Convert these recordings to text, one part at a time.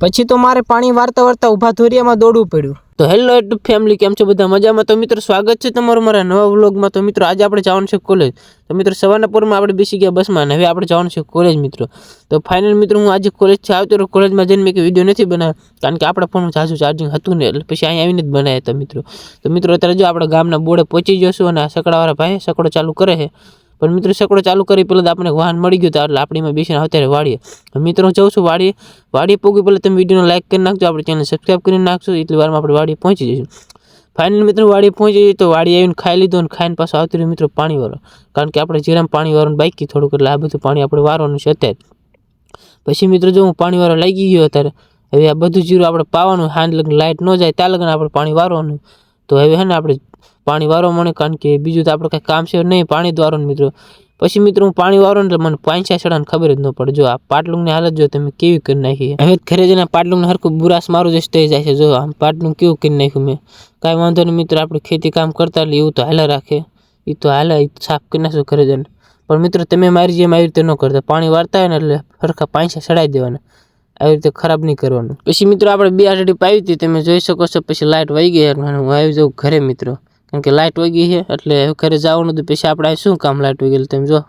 પછી તો મારે પાણી વારતા વારતા ઊભા ધોરિયામાં દોડવું પડ્યું। તો હેલો યુટ્યુબ ફેમિલી, કેમ છો બધા મજામાં? તો મિત્રો સ્વાગત છે તમારું મારા નવા વ્લોગમાં। તો મિત્રો આજે આપણે જવાનું છે કોલેજ। તો મિત્રો સવારના પોરમાં આપણે બેસી ગયા બસમાં અને હવે આપણે જવાનું છે કોલેજ મિત્રો। તો ફાઇનલ મિત્રો હું આજે કોલેજથી આવતો રહ્યો, કોલેજમાં જઈને મેં વિડીયો નથી બનાવ્યો કારણ કે આપણા ફોનમાં ઝાઝું ચાર્જિંગ હતું ને, એટલે પછી અહીંયા આવીને જ બનાવ્યા હતા મિત્રો। તો મિત્રો અત્યારે જો આપણે ગામના બોર્ડે પહોંચી જશું અને આ સકડાવાળા ભાઈ સકડો ચાલુ કરે છે, પણ મિત્રો સકડો ચાલુ કરી પહેલાં આપણે વાહન મળી ગયું હતું, એટલે આપણીમાં બેસીને અત્યારે વાળીએ। મિત્રો હું જાઉં છું વાડીએ પહોંચી પહેલાં તમે વિડીયોને લાઈક કરી નાખજો, આપણે ચેનલ સબસ્ક્રાઈબ કરી નાખશો, એટલી વારમાં આપણે વાડીએ પહોંચી જઈશું। ફાઇનલ મિત્રો વાડીએ પહોંચી જઈએ તો વાડી આવીને ખાઈ લીધું અને ખાઈને પાછું આવતી રહ્યું મિત્રો પાણી વાળો, કારણ કે આપણે જીરામાં પાણી વાળવાનું બાકી થોડુંક, એટલે આ બધું પાણી આપણે વારવાનું છે અત્યારે। પછી મિત્રો જો હું પાણી વાળો લાગી ગયો અત્યારે, હવે આ બધું જીરું આપણે પાવાનું, હાંજ લગન લાઇટ ન જાય ત્યાં લગન આપણે પાણી વારવાનું। તો હવે હે ને આપણે પાણી વારવા મળે, કારણ કે બીજું તો આપણે કંઈ કામ છે નહીં, પાણી જ વારવાનું મિત્રો। પછી મિત્રો હું પાણી વાળો એટલે મને પાંચા સડાને ખબર જ ન પડે। જો આ પાટલુંની હાલત જો તમે કેવી કરી નાખી, હવે ઘરે જઈને પાટલુંને હરખું બુરાસ મારું જ થઈ જાય છે। જો આમ પાટલું કેવું કરી નાખ્યું મેં, કાંઈ વાંધો નહીં મિત્રો, આપણે ખેતી કામ કરતા એટલે એવું તો હાલે રાખે, એ તો હાલે, એ સાફ કરી નાખશું ઘરે જઈને। પણ મિત્રો તમે મારી જેમ આવી રીતે ન કરતા, પાણી વારતા હોય ને એટલે હરખા પાંચા સડાઈ દેવાના, આવી રીતે ખરાબ નહીં કરવાનું। પછી મિત્રો આપણે બે આટડી પાવી હતી, તમે જોઈ શકો છો। પછી લાઇટ વહી ગઈ અને હું આવી જાઉં ઘરે મિત્રો, કારણ કે લાઇટ વહી ગઈ છે એટલે ઘરે જવાનું હતું। પછી આપણે શું કામ લાઇટ વહી ગયેલું તમે જો,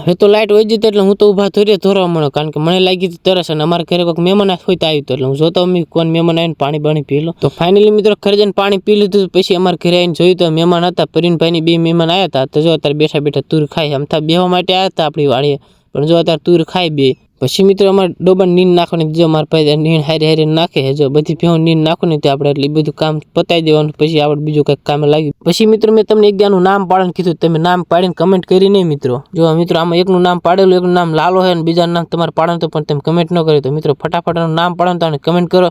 હવે તો લાઇટ વહી જતી એટલે હું તો ઊભા ધોરવા મળ્યો, કારણ કે મને લાગી હતી તરસ અને અમારા ઘરે કોઈક મહેમાન હોય તો આવ્યું હતું, એટલે હું જોતો કોણ મહેમાન આવીને પાણી પી લો। તો ફાઇનલી મિત્રો ઘરે જઈને પાણી પી લીધું। પછી અમારા ઘરે આવીને જોયું તો મહેમાન હતા, પરીનભાઈની બે મહેમાન આવ્યા હતા। તો જો અત્યારે બેઠા બેઠા તુર ખાય, આમ બેહવા માટે આવ્યા હતા આપણી વાડીએ, પણ જો અત્યારે તુર ખાય બે। પછી મિત્રો અમારે ડોબાને નીંદ નાખવાની, જો મારા ભાઈ નીંદ હારી નાખે છે, જો બધી ભેહું નીંદ નાખવાની હતી આપણે, એટલે બધું કામ પતાવી દેવાનું, પછી આપણે બીજું કંઈક કામે લાગ્યું। પછી મિત્રો મેં તમને એક દાનું નામ પાડવાનું કીધું, તમે નામ પાડીને કમેન્ટ કરી નહીં મિત્રો। જો મિત્રો આમાં એકનું નામ પાડેલું, એકનું નામ લાલો છે અને બીજાનું નામ તમારે પાડવાનું તો પણ તમે કમેન્ટ ન કરી, તો મિત્રો ફટાફટ નામ પાડવાનું તો અને કમેન્ટ કરો।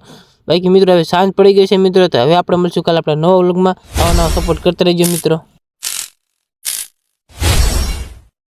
બાકી મિત્રો હવે સાંજ પડી ગઈ છે મિત્રો, તો હવે આપણે મળશું કાલે આપણા નવા વ્લોગમાં। આવા નવા સપોર્ટ કરતા રહેજો મિત્રો।